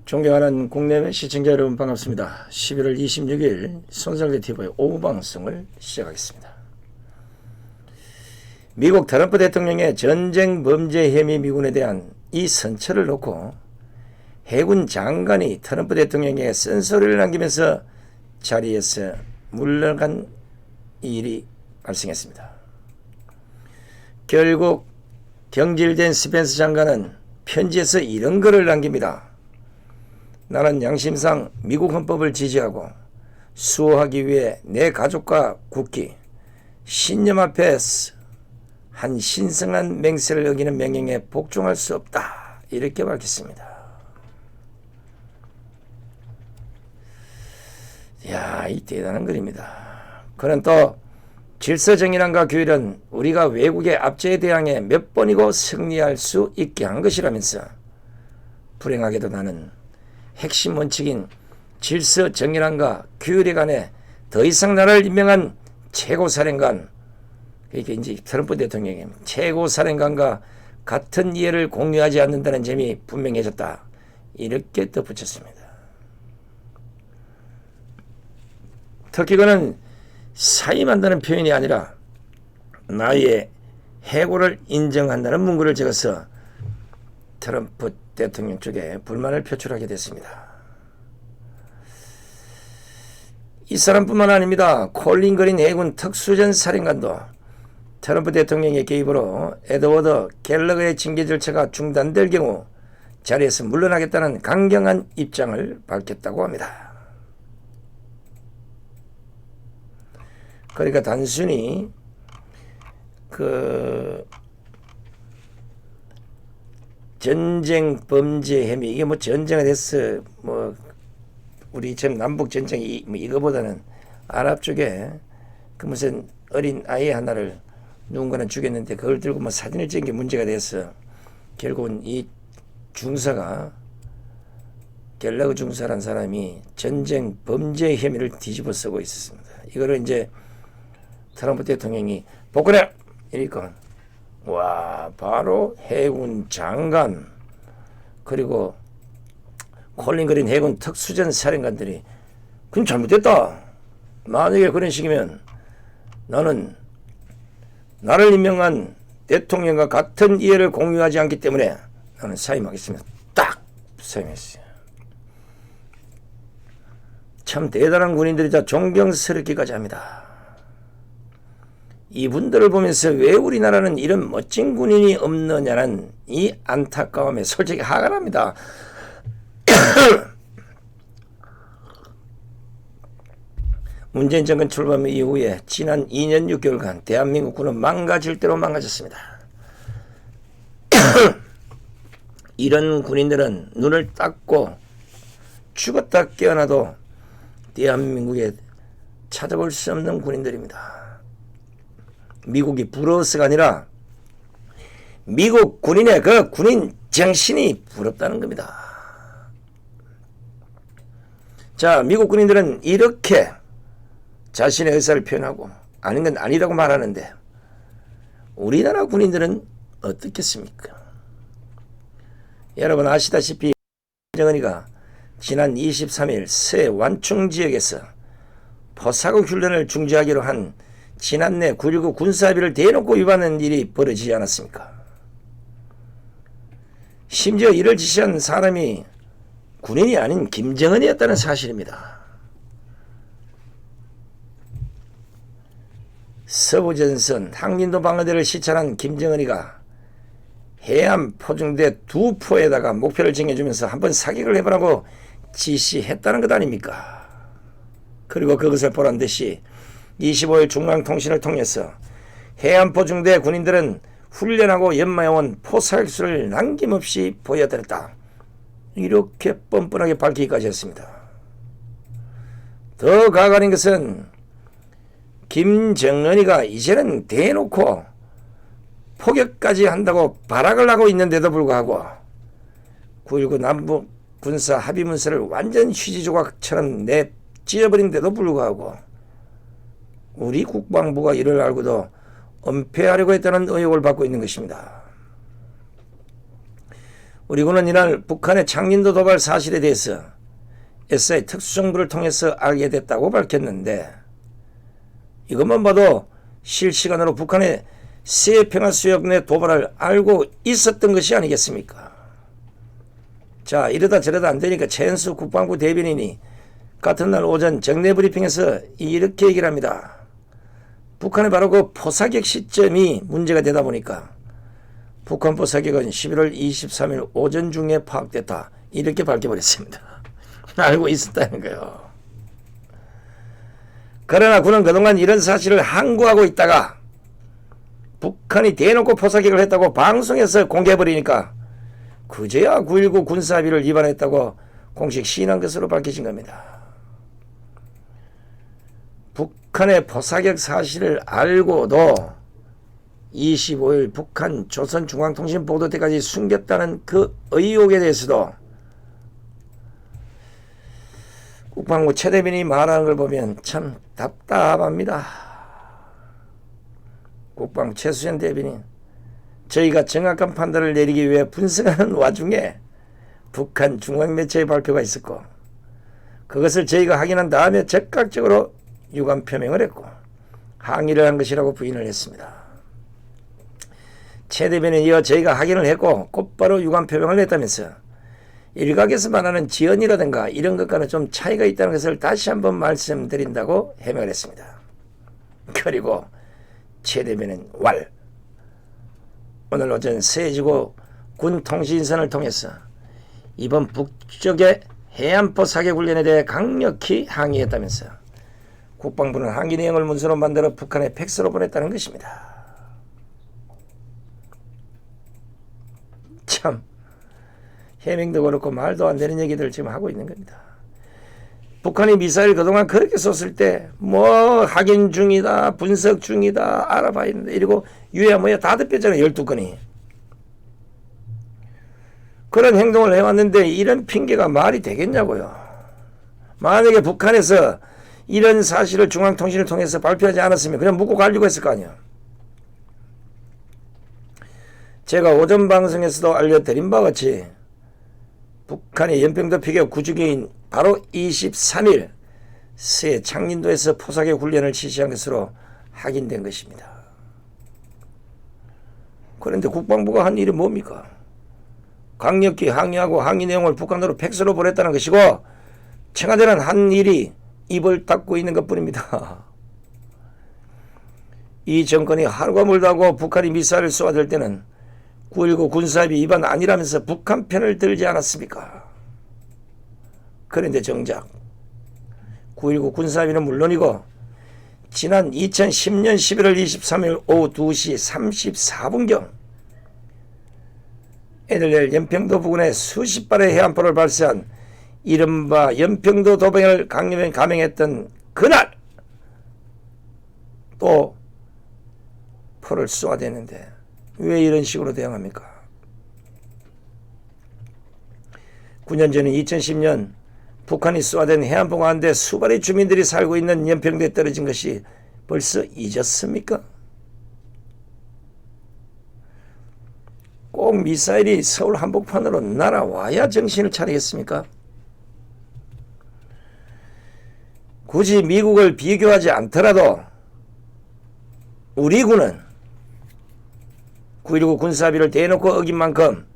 존경하는 국내외 시청자 여러분 반갑습니다. 11월 26일 손석희 TV의 오후 방송을 시작하겠습니다. 미국 트럼프 대통령의 전쟁 범죄 혐의 미군에 대한 이 선처를 놓고 해군 장관이 트럼프 대통령에게 쓴소리를 남기면서 자리에서 물러간 일이 발생했습니다. 결국 경질된 스펜스 장관은 편지에서 이런 글을 남깁니다. 나는 양심상 미국 헌법을 지지하고 수호하기 위해 내 가족과 국기, 신념 앞에서 한 신성한 맹세를 어기는 명령에 복종할 수 없다. 이렇게 밝혔습니다. 이야, 이 대단한 글입니다. 그는 또 질서정연함과 규율은 우리가 외국의 압제에 대항해 몇 번이고 승리할 수 있게 한 것이라면서 불행하게도 나는 핵심 원칙인 질서정연함과 규율에 관해 더 이상 나를 임명한 최고사령관, 그러니까 이제 트럼프 대통령이 최고사령관과 같은 이해를 공유하지 않는다는 점이 분명해졌다. 이렇게 덧붙였습니다. 특히 그는 사임한다는 표현이 아니라 나의 해고를 인정한다는 문구를 적어서 트럼프 대통령 쪽에 불만을 표출하게 됐습니다. 이 사람뿐만 아닙니다. 콜린 그린 해군 특수전 사령관도 트럼프 대통령의 개입으로 에드워드 갤러거의 징계 절차가 중단될 경우 자리에서 물러나겠다는 강경한 입장을 밝혔다고 합니다. 그러니까 단순히 전쟁 범죄 혐의, 이게 뭐 전쟁에 대해서 뭐 우리 지금 남북 전쟁이 뭐 이거보다는 아랍 쪽에 그 무슨 어린 아이 하나를 누군가는 죽였는데 그걸 들고 뭐 사진을 찍은 게 문제가 돼서 결국은 이 중사가 갤러그 중사라는 사람이 전쟁 범죄 혐의를 뒤집어 쓰고 있었습니다. 이거를 이제 트럼프 대통령이 복권해! 이러니까 와, 바로 해군 장관 그리고 콜린 그린 해군 특수전 사령관들이 그건 잘못됐다. 만약에 그런 식이면 나는 나를 임명한 대통령과 같은 이해를 공유하지 않기 때문에 나는 사임하겠습니다. 딱 사임했어요. 참 대단한 군인들이자 존경스럽기까지 합니다. 이분들을 보면서 왜 우리나라는 이런 멋진 군인이 없느냐는 이 안타까움에 솔직히 화가 납니다. 문재인 정권 출범 이후에 지난 2년 6개월간 대한민국 군은 망가질 대로 망가졌습니다. 이런 군인들은 눈을 닦고 죽었다 깨어나도 대한민국에 찾아볼 수 없는 군인들입니다. 미국이 부러워서가 아니라 미국 군인의 그 군인 정신이 부럽다는 겁니다. 자, 미국 군인들은 이렇게 자신의 의사를 표현하고 아닌 건 아니라고 말하는데 우리나라 군인들은 어떻겠습니까? 여러분 아시다시피 김정은이가 지난 23일 새 완충 지역에서 포사국 훈련을 중지하기로 한 지난해 9.19 군사합의를 대놓고 위반한 일이 벌어지지 않았습니까? 심지어 이를 지시한 사람이 군인이 아닌 김정은이었다는 사실입니다. 서부전선 항린도 방어대를 시찰한 김정은이가 해안 포중대 2포에다가 목표를 정해주면서 한번 사격을 해보라고 지시했다는 것 아닙니까? 그리고 그것을 보란 듯이 25일 중앙통신을 통해서 해안포중대 군인들은 훈련하고 연마해온 포사격수를 남김없이 보여드렸다. 이렇게 뻔뻔하게 밝히기까지 했습니다. 더 가관인 것은 김정은이가 이제는 대놓고 포격까지 한다고 발악을 하고 있는데도 불구하고 9.19 남북 군사 합의 문서를 완전 휴지 조각처럼 찢어버린데도 불구하고 우리 국방부가 이를 알고도 은폐하려고 했다는 의혹을 받고 있는 것입니다. 우리 군은 이날 북한의 창린도 도발 사실에 대해서 SI 특수정보를 통해서 알게 됐다고 밝혔는데, 이것만 봐도 실시간으로 북한의 세평화수역 내 도발을 알고 있었던 것이 아니겠습니까? 자, 이러다 저러다 안 되니까 최은수 국방부 대변인이 같은 날 오전 정례 브리핑에서 이렇게 얘기를 합니다. 북한의 바로 그 포사격 시점이 문제가 되다 보니까 북한 포사격은 11월 23일 오전 중에 파악됐다, 이렇게 밝혀버렸습니다. 알고 있었다는 거예요. 그러나 군은 그동안 이런 사실을 항구하고 있다가 북한이 대놓고 포사격을 했다고 방송에서 공개해버리니까 그제야 9.19 군사합의를 위반했다고 공식 시인한 것으로 밝혀진 겁니다. 북한의 포사격 사실을 알고도 25일 북한 조선중앙통신 보도 때까지 숨겼다는 그 의혹에 대해서도 국방부 최 대변인이 말하는 걸 보면 참 답답합니다. 국방부 최수현 대변인, 저희가 정확한 판단을 내리기 위해 분석하는 와중에 북한 중앙매체의 발표가 있었고, 그것을 저희가 확인한 다음에 즉각적으로 유감 표명을 했고 항의를 한 것이라고 부인을 했습니다. 최 대변인은 이어 저희가 확인을 했고 곧바로 유감 표명을 했다면서 일각에서 말하는 지연이라든가 이런 것과는 좀 차이가 있다는 것을 다시 한번 말씀드린다고 해명을 했습니다. 그리고 최 대변인 오늘 오전 서해지구 군 통신선을 통해서 이번 북쪽의 해안포 사격 훈련에 대해 강력히 항의했다면서 국방부는 항의 내용을 문서로 만들어 북한에 팩스로 보냈다는 것입니다. 참 해명도 그렇고 말도 안 되는 얘기들을 지금 하고 있는 겁니다. 북한이 미사일 그동안 그렇게 쏘을 때 뭐 확인 중이다, 분석 중이다, 알아봐야 된다 이러고 유야 뭐야 다 덮였잖아요. 12건이. 그런 행동을 해왔는데 이런 핑계가 말이 되겠냐고요. 만약에 북한에서 이런 사실을 중앙통신을 통해서 발표하지 않았으면 그냥 묻고 가려고 했을 거 아니에요. 제가 오전 방송에서도 알려드린 바와 같이 북한의 연평도 피격 구주기인 바로 23일 서해 창린도에서 포사격 훈련을 실시한 것으로 확인된 것입니다. 그런데 국방부가 한 일이 뭡니까? 강력히 항의하고 항의 내용을 북한으로 팩스로 보냈다는 것이고, 청와대는 한 일이 입을 닫고 있는 것뿐입니다. 이 정권이 하루가 멀다고 북한이 미사일을 쏘아댈 때는 9.19 군사합의 위반 아니라면서 북한 편을 들지 않았습니까? 그런데 정작 9.19 군사합의는 물론이고 지난 2010년 11월 23일 오후 2시 34분경 애들레 연평도 부근에 수십 발의 해안포를 발사한 이른바 연평도 도병을 감행했던 그날 또 포를 쏘아대는데 왜 이런 식으로 대응합니까? 9년 전인 2010년 북한이 쏘아댄 해안포 가운데 수발의 주민들이 살고 있는 연평도에 떨어진 것이 벌써 잊었습니까? 꼭 미사일이 서울 한복판으로 날아와야 정신을 차리겠습니까? 굳이 미국을 비교하지 않더라도 우리 군은 9.19 군사합의를 대놓고 어긴 만큼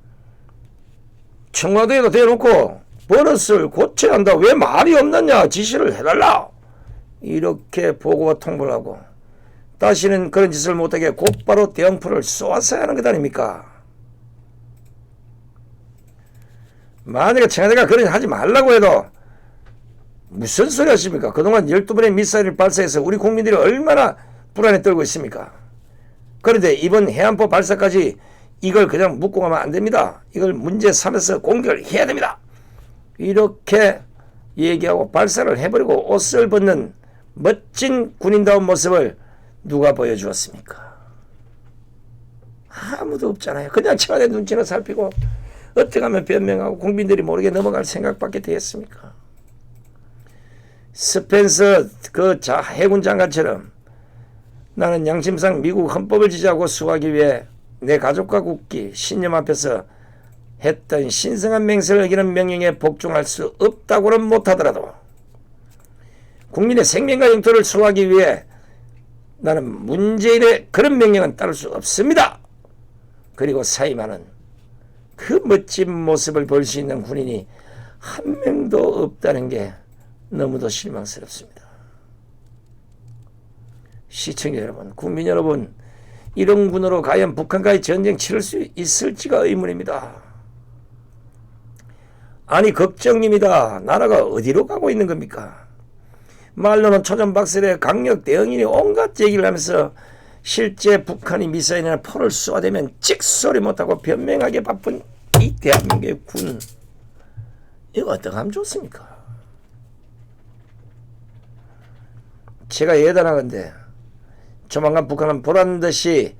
청와대에도 대놓고 버릇을 고쳐야 한다. 왜 말이 없느냐. 지시를 해달라. 이렇게 보고와 통보를 하고 다시는 그런 짓을 못하게 곧바로 대응포를 쏘았어야 하는 것 아닙니까? 만약에 청와대가 그런 하지 말라고 해도 무슨 소리 하십니까? 그동안 12번의 미사일을 발사해서 우리 국민들이 얼마나 불안에 떨고 있습니까? 그런데 이번 해안포 발사까지 이걸 그냥 묻고 가면 안 됩니다. 이걸 문제 삼아서 공격을 해야 됩니다. 이렇게 얘기하고 발사를 해버리고 옷을 벗는 멋진 군인다운 모습을 누가 보여주었습니까? 아무도 없잖아요. 그냥 청와대 눈치나 살피고 어떻게 하면 변명하고 국민들이 모르게 넘어갈 생각밖에 되겠습니까? 스펜서 그 해군 장관처럼 나는 양심상 미국 헌법을 지지하고 수호하기 위해 내 가족과 국기, 신념 앞에서 했던 신성한 맹세를 어기는 명령에 복종할 수 없다고는 못하더라도 국민의 생명과 영토를 수호하기 위해 나는 문재인의 그런 명령은 따를 수 없습니다. 그리고 사임하는 그 멋진 모습을 볼 수 있는 군인이 한 명도 없다는 게 너무도 실망스럽습니다. 시청자 여러분, 국민 여러분, 이런 군으로 과연 북한과의 전쟁 치를 수 있을지가 의문입니다. 아니 걱정입니다. 나라가 어디로 가고 있는 겁니까? 말로는 초전박설의 강력 대응인이 온갖 얘기를 하면서 실제 북한이 미사일이나 포를 쏘아대면 찍소리 못하고 변명하기에 바쁜 이 대한민국의 군, 이거 어떻게 하면 좋습니까? 제가 예단하건대 조만간 북한은 보란듯이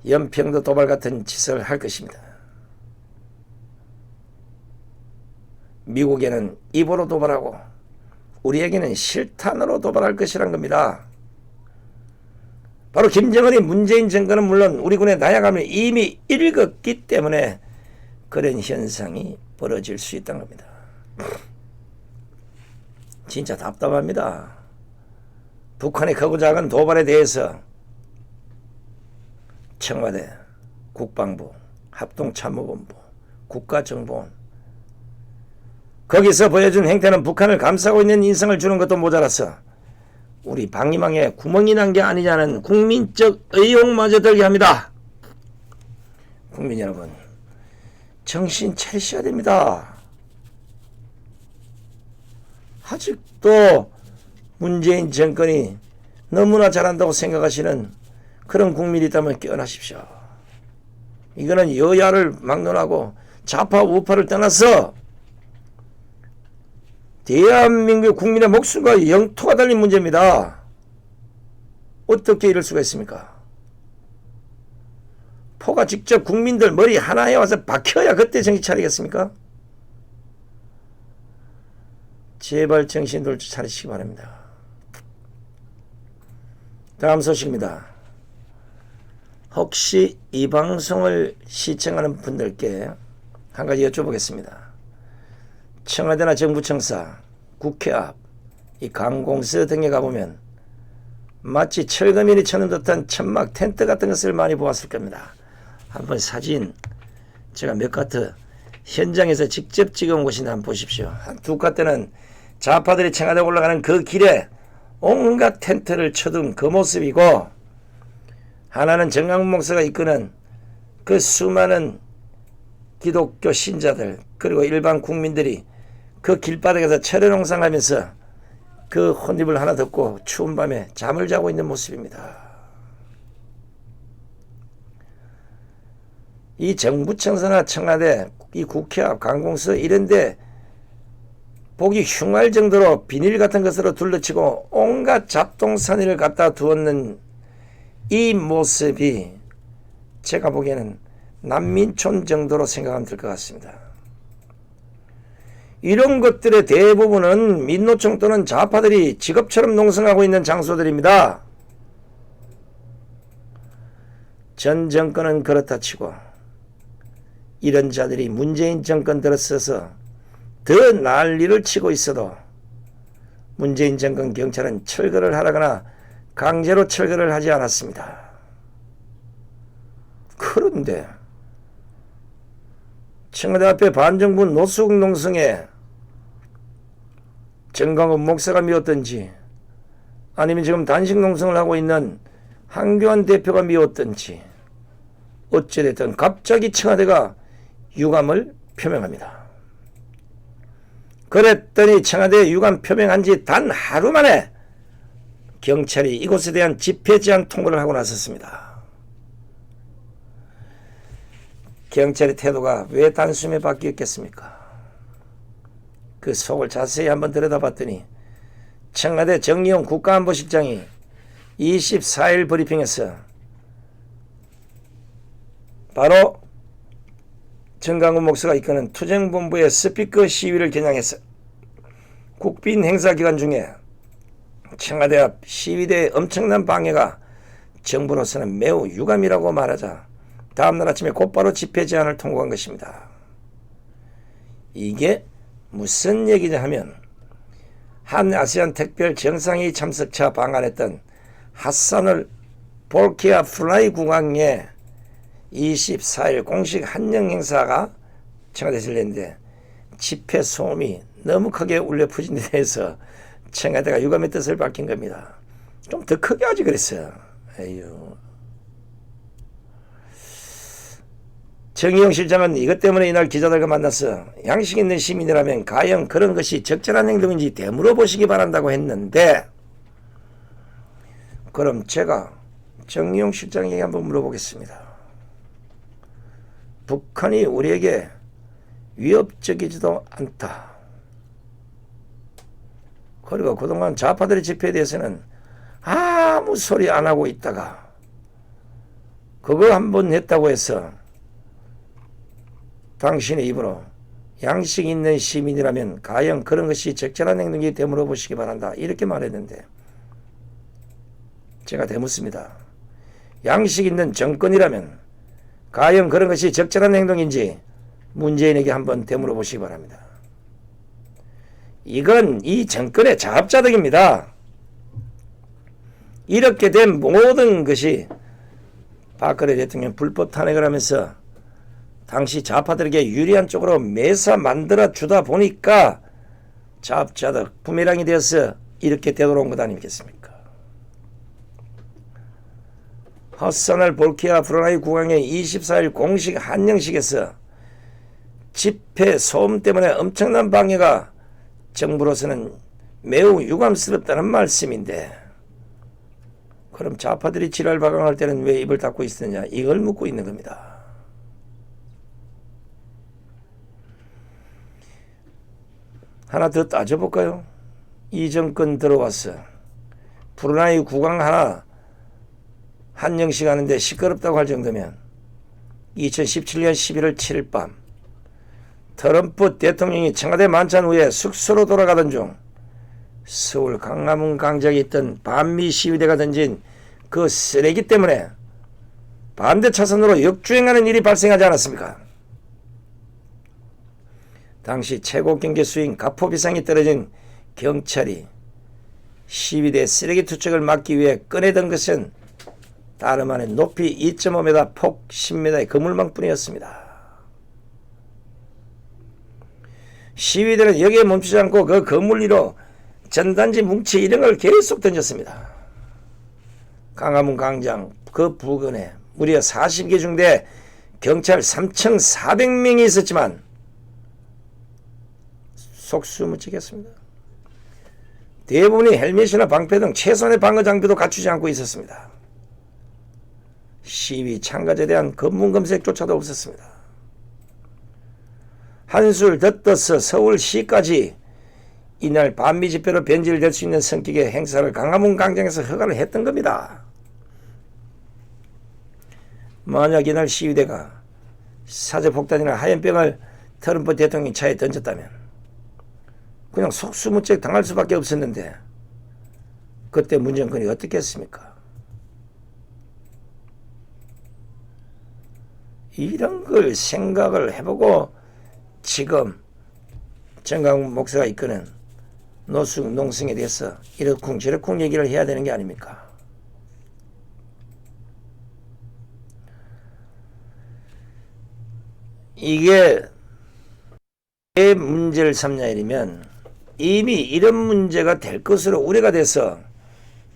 연평도 도발 같은 짓을 할 것입니다. 미국에는 입으로 도발하고 우리에게는 실탄으로 도발할 것이란 겁니다. 바로 김정은이 문재인 정권은 물론 우리 군의 나약함을 이미 읽었기 때문에 그런 현상이 벌어질 수 있다는 겁니다. 진짜 답답합니다. 북한의 크고 작은 도발에 대해서 청와대, 국방부, 합동참모본부, 국가정보원 거기서 보여준 행태는 북한을 감싸고 있는 인상을 주는 것도 모자라서 우리 방위망에 구멍이 난 게 아니냐는 국민적 의혹마저 들게 합니다. 국민 여러분, 정신 차리셔야 됩니다. 아직도 문재인 정권이 너무나 잘한다고 생각하시는 그런 국민이 있다면 깨어나십시오. 이거는 여야를 막론하고 좌파 우파를 떠나서 대한민국 국민의 목숨과 영토가 달린 문제입니다. 어떻게 이럴 수가 있습니까? 포가 직접 국민들 머리 하나에 와서 박혀야 그때 정신 차리겠습니까? 제발 정신들 차리시기 바랍니다. 다음 소식입니다. 혹시 이 방송을 시청하는 분들께 한 가지 여쭤보겠습니다. 청와대나 정부청사, 국회 앞, 이 관공서 등에 가보면 마치 철거민이 쳐는 듯한 천막 텐트 같은 것을 많이 보았을 겁니다. 한번 사진 제가 몇 카트 현장에서 직접 찍어온 곳인데 한번 보십시오. 한 두 카트는 좌파들이 청와대 올라가는 그 길에 온갖 텐트를 쳐둔 그 모습이고, 하나는 정강훈 목사가 이끄는 그 수많은 기독교 신자들 그리고 일반 국민들이 그 길바닥에서 철회농상하면서 그 혼입을 하나 덮고 추운 밤에 잠을 자고 있는 모습입니다. 이 정부청사나 청와대, 이 국회 앞, 관공서 이런데 보기 흉할 정도로 비닐 같은 것으로 둘러치고 온갖 잡동사니를 갖다 두었는 이 모습이 제가 보기에는 난민촌 정도로 생각하면 될 것 같습니다. 이런 것들의 대부분은 민노총 또는 좌파들이 직업처럼 농성하고 있는 장소들입니다. 전 정권은 그렇다 치고 이런 자들이 문재인 정권 들어서서 더 난리를 치고 있어도 문재인 정권 경찰은 철거를 하라거나 강제로 철거를 하지 않았습니다. 그런데 청와대 앞에 반정부 노숙 농성에 정강훈 목사가 미웠던지 아니면 지금 단식 농성을 하고 있는 한교안 대표가 미웠던지 어찌됐든 갑자기 청와대가 유감을 표명합니다. 그랬더니 청와대 유감 표명한 지 단 하루 만에 경찰이 이곳에 대한 집회 제한 통보를 하고 나섰습니다. 경찰의 태도가 왜 단숨에 바뀌었겠습니까? 그 속을 자세히 한번 들여다봤더니 청와대 정의용 국가안보실장이 24일 브리핑에서 바로 정강훈 목사가 이끄는 투쟁본부의 스피커 시위를 겨냥해서 국빈 행사 기간 중에 청와대 앞 시위대의 엄청난 방해가 정부로서는 매우 유감이라고 말하자 다음날 아침에 곧바로 집회 제한을 통보한 것입니다. 이게 무슨 얘기냐 하면 한 아세안 특별 정상회의 참석차 방한했던 하산을 볼키아 플라이 국왕의 24일 공식 한영 행사가 청와대에서 열렸는데 집회 소음이 너무 크게 울려 퍼진 데 대해서 청와대가 유감의 뜻을 밝힌 겁니다. 좀 더 크게 하지 그랬어요. 에휴. 정의용 실장은 이것 때문에 이날 기자들과 만나서 양식 있는 시민이라면 과연 그런 것이 적절한 행동인지 되물어보시기 바란다고 했는데, 그럼 제가 정의용 실장에게 한번 물어보겠습니다. 북한이 우리에게 위협적이지도 않다. 그리고 그동안 좌파들의 집회에 대해서는 아무 소리 안 하고 있다가 그거 한번 했다고 해서 당신의 입으로 양식 있는 시민이라면 과연 그런 것이 적절한 행동이 되물어 보시기 바란다. 이렇게 말했는데 제가 되묻습니다. 양식 있는 정권이라면 과연 그런 것이 적절한 행동인지 문재인에게 한번 되물어 보시기 바랍니다. 이건 이 정권의 자업자득입니다. 이렇게 된 모든 것이 박근혜 대통령 불법 탄핵을 하면서 당시 좌파들에게 유리한 쪽으로 매사 만들어 주다 보니까 자업자득 부메랑이 되어서 이렇게 되돌아온 것 아니겠습니까? 하산을 볼키아 브루나이 국왕의 24일 공식 한영식에서 집회 소음 때문에 엄청난 방해가 정부로서는 매우 유감스럽다는 말씀인데, 그럼 좌파들이 지랄 발광할 때는 왜 입을 닫고 있었냐, 이걸 묻고 있는 겁니다. 하나 더 따져볼까요? 이 정권 들어와서 브루나이 국왕 하나 한영식 하는데 시끄럽다고 할 정도면 2017년 11월 7일 밤 트럼프 대통령이 청와대 만찬 후에 숙소로 돌아가던 중 서울 강화문 광장에 있던 반미 시위대가 던진 그 쓰레기 때문에 반대 차선으로 역주행하는 일이 발생하지 않았습니까? 당시 최고 경계 수인 가포비상이 떨어진 경찰이 시위대 쓰레기 투척을 막기 위해 꺼내던 것은 다름 아닌 높이 2.5m, 폭 10m의 그물망뿐이었습니다. 시위대는 여기에 멈추지 않고 그 그물 위로 전단지, 뭉치 이런 걸 계속 던졌습니다. 강화문 광장 그 부근에 무려 40개 중대 경찰 3,400명이 있었지만 속수무책했습니다. 대부분이 헬멧이나 방패 등 최선의 방어 장비도 갖추지 않고 있었습니다. 시위 참가자에 대한 검문 검색조차도 없었습니다. 한술 더 떠서 서울시까지 이날 반미 집회로 변질될 수 있는 성격의 행사를 강화문 광장에서 허가를 했던 겁니다. 만약 이날 시위대가 사제폭탄이나 하얀병을 트럼프 대통령 차에 던졌다면 그냥 속수무책 당할 수밖에 없었는데 그때 문 정권이 어떻게 했습니까? 이런 걸 생각을 해보고 지금 정강훈 목사가 이끄는 노숙 농성에 대해서 이러쿵 저러쿵 얘기를 해야 되는 게 아닙니까? 이게 왜 문제를 삼냐 이러면 이미 이런 문제가 될 것으로 우려가 돼서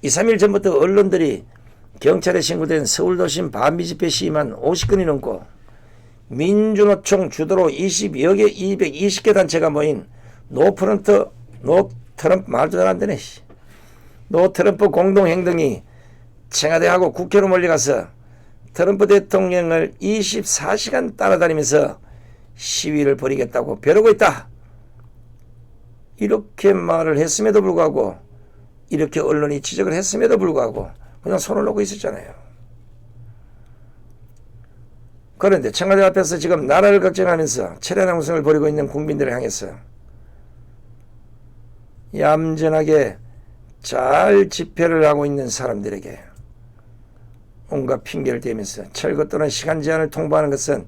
2, 3일 전부터 언론들이 경찰에 신고된 서울도심 반미 집회 시위만 50건이 넘고 민주노총 주도로 20여 개 220개 단체가 모인 노트럼프 말도 잘 안 되네. 노트럼프 공동행동이 청와대하고 국회로 몰려가서 트럼프 대통령을 24시간 따라다니면서 시위를 벌이겠다고 벼르고 있다. 이렇게 말을 했음에도 불구하고, 이렇게 언론이 지적을 했음에도 불구하고 그냥 손을 놓고 있었잖아요. 그런데 청와대 앞에서 지금 나라를 걱정하면서 체련한 우승을 벌이고 있는 국민들을 향해서 얌전하게 잘 집회를 하고 있는 사람들에게 온갖 핑계를 대면서 철거 또는 시간 제한을 통보하는 것은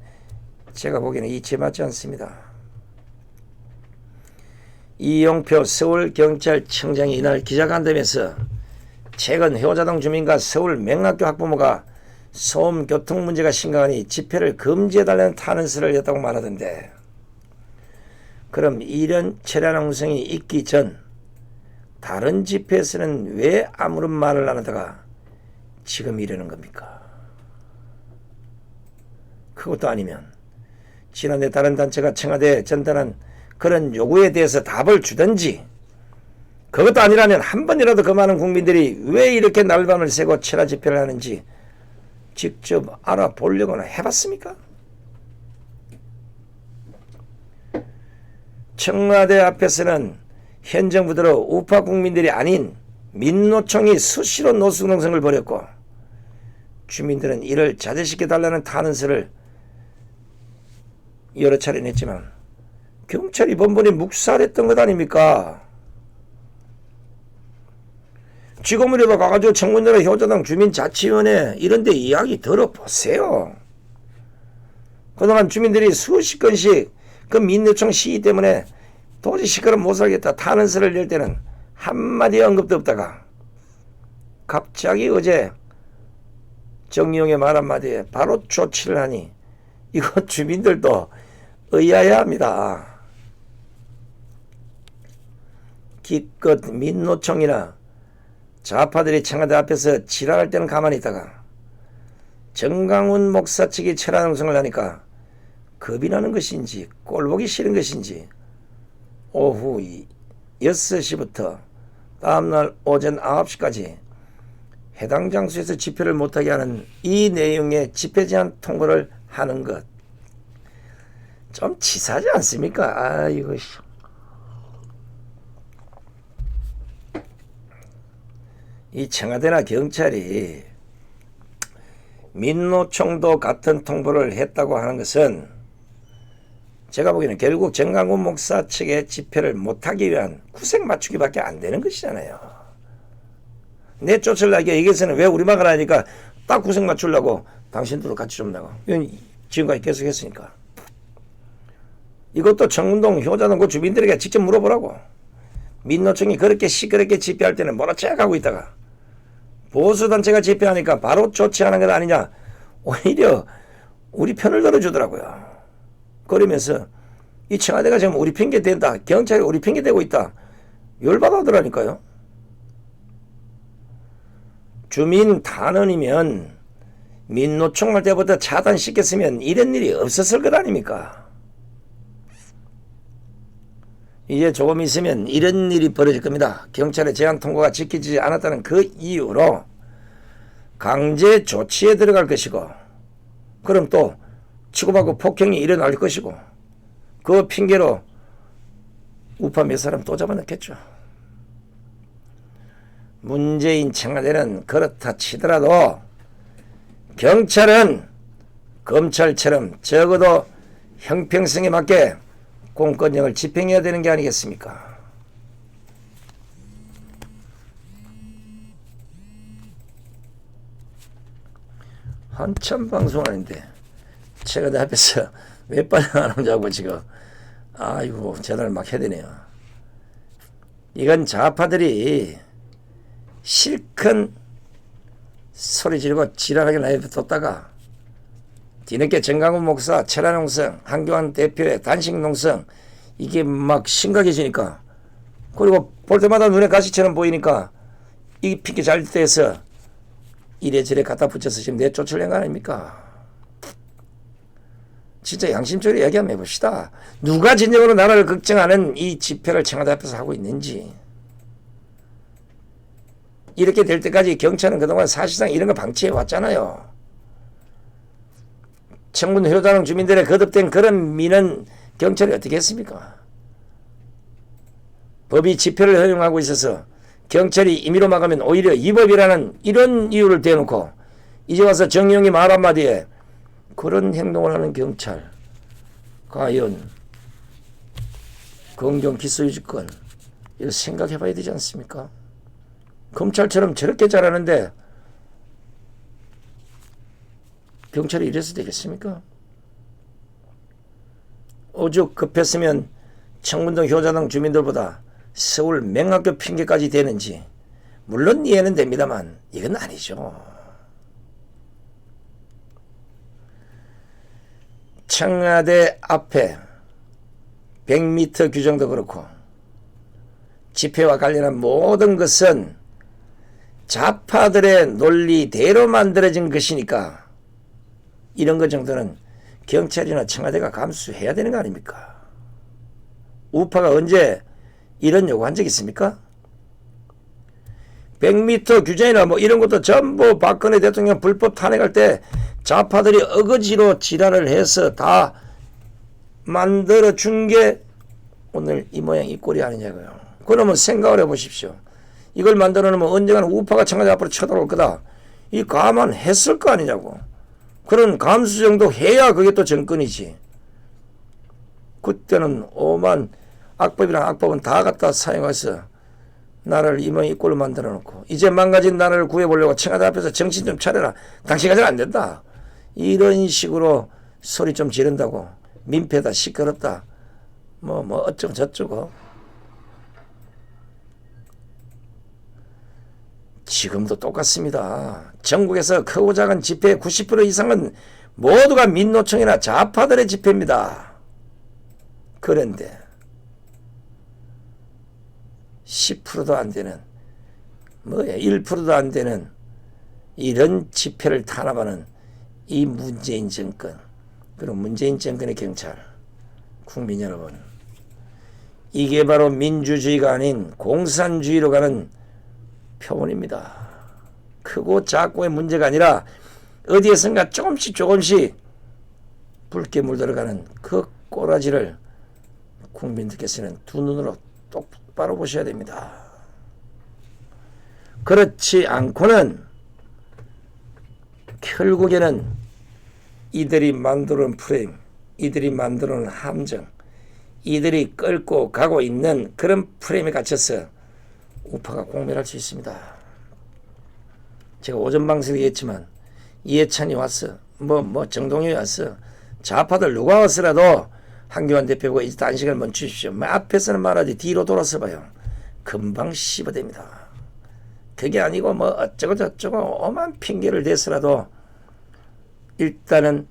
제가 보기에는 이치에 맞지 않습니다. 이용표 서울경찰청장이 이날 기자간담회에서 최근 효자동 주민과 서울 맹학교 학부모가 소음 교통 문제가 심각하니 집회를 금지해달라는 탄원서를 냈다고 말하던데, 그럼 이런 차량농성이 있기 전 다른 집회에서는 왜 아무런 말을 안 하다가 지금 이러는 겁니까? 그것도 아니면 지난해 다른 단체가 청와대에 전달한 그런 요구에 대해서 답을 주든지, 그것도 아니라면 한 번이라도 그 많은 국민들이 왜 이렇게 날밤을 새고 철야 집회를 하는지 직접 알아보려고나 해봤습니까? 청와대 앞에서는 현 정부대로 우파 국민들이 아닌 민노총이 수시로 노숙농성을 벌였고, 주민들은 이를 자제시켜달라는 탄원서를 여러 차례 냈지만 경찰이 번번이 묵살했던 것 아닙니까? 지금이라도 가가지고 청문회나 효자당 주민자치위원회 이런 데 이야기 들어보세요. 그동안 주민들이 수십 건씩 그 민노총 시위 때문에 도저히 시끄러 못 살겠다 탄원서를 낼 때는 한마디 언급도 없다가 갑자기 어제 정의용의 말 한마디에 바로 조치를 하니 이거 주민들도 의아해야 합니다. 기껏 민노총이나 좌파들이 청와대 앞에서 지랄할 때는 가만히 있다가 정강훈 목사 측이 철야농성을 하니까 겁이 나는 것인지 꼴보기 싫은 것인지 오후 6시부터 다음날 오전 9시까지 해당 장소에서 집회를 못하게 하는 이 내용의 집회 제한 통보를 하는 것 좀 치사하지 않습니까? 아이고, 이 청와대나 경찰이 민노총도 같은 통보를 했다고 하는 것은 제가 보기에는 결국 정강훈 목사 측의 집회를 못하기 위한 구색 맞추기밖에 안 되는 것이잖아요. 내 쫓으려고 여기서는 왜 우리 막을 하니까 딱 구색 맞추려고 당신들도 같이 좀 나가. 이건 지금까지 계속 했으니까. 이것도 청운동 효자동 그 주민들에게 직접 물어보라고. 민노총이 그렇게 시끄럽게 집회할 때는 뭐라 째가고 있다가 보수단체가 집회하니까 바로 조치하는 것 아니냐, 오히려 우리 편을 들어주더라고요. 그러면서 이 청와대가 지금 우리 핑계 댄다, 경찰이 우리 핑계 대고 있다, 열받아 하더라니까요. 주민 탄원이면 민노총 할 때부터 차단시켰으면 이런 일이 없었을 것 아닙니까? 이제 조금 있으면 이런 일이 벌어질 겁니다. 경찰의 제한 통과가 지켜지지 않았다는 그 이유로 강제 조치에 들어갈 것이고, 그럼 또 치고받고 폭행이 일어날 것이고, 그 핑계로 우파 몇 사람 또 잡아넣겠죠. 문재인 청와대는 그렇다 치더라도 경찰은 검찰처럼 적어도 형평성에 맞게 공권력을 집행해야 되는 게 아니겠습니까? 한참 방송하는데 제가 내 앞에서 몇 번 안 오자고 지금 아이고 전화를 막 해야 되네요. 이건 좌파들이 실컷 소리 지르고 지랄하게 내뱉었다가 뒤늦게 정강훈 목사, 철야농성, 한교안 대표의 단식농성 이게 막 심각해지니까, 그리고 볼 때마다 눈에 가시처럼 보이니까 이 핑계 잘 떼서 이래저래 갖다 붙여서 지금 내쫓으려는 거 아닙니까? 진짜 양심적으로 얘기 한번 해봅시다. 누가 진정으로 나라를 걱정하는 이 집회를 청와대 앞에서 하고 있는지. 이렇게 될 때까지 경찰은 그동안 사실상 이런 거 방치해 왔잖아요. 청문 효자동 주민들의 거듭된 그런 민원 경찰이 어떻게 했습니까? 법이 집회를 허용하고 있어서 경찰이 임의로 막으면 오히려 위법이라는 이런 이유를 대놓고 이제 와서 정의용이 말 한마디에 그런 행동을 하는 경찰, 과연 검경 기소유지권 이거 생각해 봐야 되지 않습니까? 검찰처럼 저렇게 잘하는데 경찰이 이래서 되겠습니까? 오죽 급했으면 청문동 효자동 주민들보다 서울 맹학교 핑계까지 되는지 물론 이해는 됩니다만 이건 아니죠. 청와대 앞에 100m 규정도 그렇고 집회와 관련한 모든 것은 좌파들의 논리대로 만들어진 것이니까 이런 것 정도는 경찰이나 청와대가 감수해야 되는 거 아닙니까? 우파가 언제 이런 요구한 적 있습니까? 100m 규정이나 뭐 이런 것도 전부 박근혜 대통령 불법 탄핵할 때 좌파들이 어거지로 지랄을 해서 다 만들어 준 게 오늘 이 모양 이 꼴이 아니냐고요. 그러면 생각을 해보십시오. 이걸 만들어 놓으면 언젠가는 우파가 청와대 앞으로 쳐들어올 거다. 이 감안했을 거 아니냐고. 그런 감수 정도 해야 그게 또 정권이지. 그때는 오만 악법이랑 악법은 다 갖다 사용해서 나라를 이 모양 이 꼴로 만들어 놓고 이제 망가진 나라를 구해보려고 청와대 앞에서 정신 좀 차려라. 당신 가지고 안 된다. 이런 식으로 소리 좀 지른다고 민폐다 시끄럽다 뭐 어쩌고 저쩌고. 지금도 똑같습니다. 전국에서 크고 작은 집회의 90% 이상은 모두가 민노총이나 좌파들의 집회입니다. 그런데 10%도 안 되는 1%도 안 되는 이런 집회를 탄압하는 이 문재인 정권, 그리고 문재인 정권의 경찰, 국민 여러분, 이게 바로 민주주의가 아닌 공산주의로 가는 표본입니다. 크고 작고의 문제가 아니라 어디에선가 조금씩 붉게 물들어가는 그 꼬라지를 국민들께서는 두 눈으로 똑바로 보셔야 됩니다. 그렇지 않고는 결국에는 이들이 만들어놓은 프레임, 이들이 만들어놓은 함정, 이들이 끌고 가고 있는 그런 프레임에 갇혀서 우파가 공멸할 수 있습니다. 제가 오전 방송에 얘기했지만 이해찬이 왔어, 정동영이 왔어, 좌파들 누가 왔으라도 한교안 대표가 이제 단식을 멈추십시오. 앞에서는 말하지 뒤로 돌아서 봐요. 금방 씹어댑니다. 그게 아니고 어쩌고 저쩌고 오만 핑계를 대서라도 일단은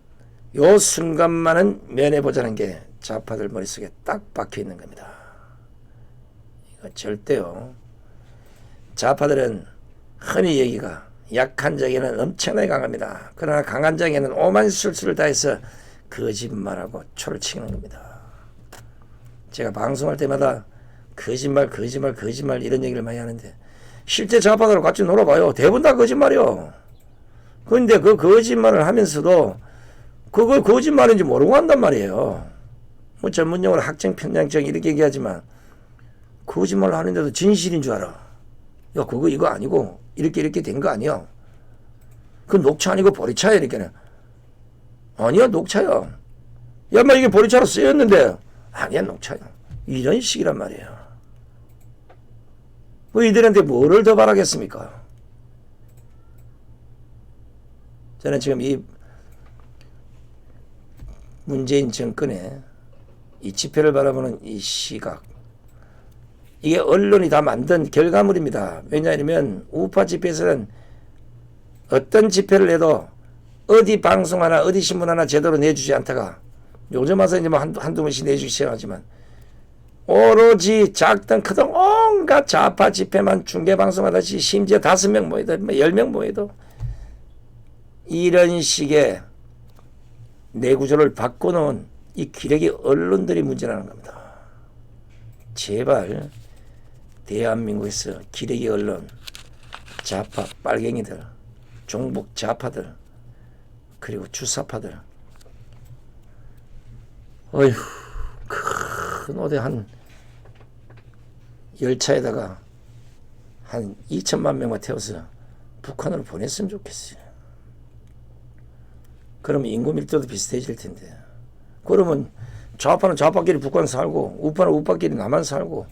요 순간만은 면해보자는 게 좌파들 머릿속에 딱 박혀있는 겁니다. 이거 절대요. 좌파들은 흔히 얘기가 약한 자에게는 엄청나게 강합니다. 그러나 강한 자에게는 오만 술수를 다해서 거짓말하고 초를 치는 겁니다. 제가 방송할 때마다 거짓말 이런 얘기를 많이 하는데 실제 좌파들하고 같이 놀아봐요. 대부분 다 거짓말이요. 그런데 그 거짓말을 하면서도 그걸 거짓말인지 모르고 한단 말이에요. 전문용어로 학정편향증 이렇게 얘기하지만 거짓말을 하는데도 진실인 줄 알아. 야, 그거 이거 아니고 이렇게 된 거 아니야. 그 녹차 아니고 보리차야 이렇게는. 아니야, 녹차야. 야, 이게 보리차로 쓰였는데 아니야, 녹차야. 이런 식이란 말이에요. 이들한테 뭐를 더 바라겠습니까? 저는 지금 이 문재인 정권의 이 집회를 바라보는 이 시각, 이게 언론이 다 만든 결과물입니다. 왜냐하면 우파 집회에서는 어떤 집회를 해도 어디 방송 하나 어디 신문 하나 제대로 내주지 않다가 요즘 와서 이제 한두 번씩 내주기 시작하지만 오로지 작든 크든 온갖 좌파 집회만 중계방송하듯이 심지어 5명 모여도 10명 모여도 이런 식의 내구조를 바꿔놓은 이 기레기 언론들이 문제라는 겁니다. 제발 대한민국에서 기레기 언론, 좌파 빨갱이들, 종북 좌파들, 그리고 주사파들, 어휴, 큰 오대 한 열차에다가 한 2천만 명만 태워서 북한으로 보냈으면 좋겠어요. 그러면 인구 밀도도 비슷해질 텐데. 그러면 좌파는 좌파끼리 북한 살고 우파는 우파끼리 남한 살고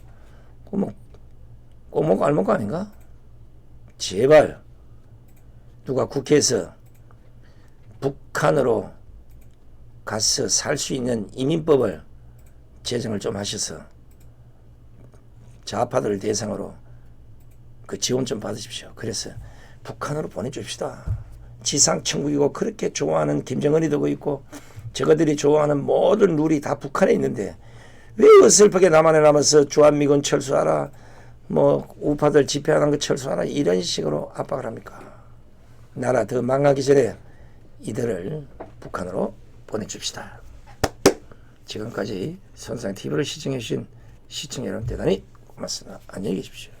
그러면 꼬먹고 알먹고 아닌가? 제발 누가 국회에서 북한으로 가서 살 수 있는 이민법을 제정을 좀 하셔서 좌파들을 대상으로 그 지원 좀 받으십시오. 그래서 북한으로 보내줍시다. 지상천국이고 그렇게 좋아하는 김정은이 되고 있고 저거들이 좋아하는 모든 룰이 다 북한에 있는데 왜 어설프게 남한에 남아서 주한미군 철수하라, 뭐 우파들 집회하는 거 철수하라 이런 식으로 압박을 합니까? 나라 더 망하기 전에 이들을 북한으로 보내줍시다. 지금까지 선상TV를 시청해 주신 시청자 여러분 대단히 고맙습니다. 안녕히 계십시오.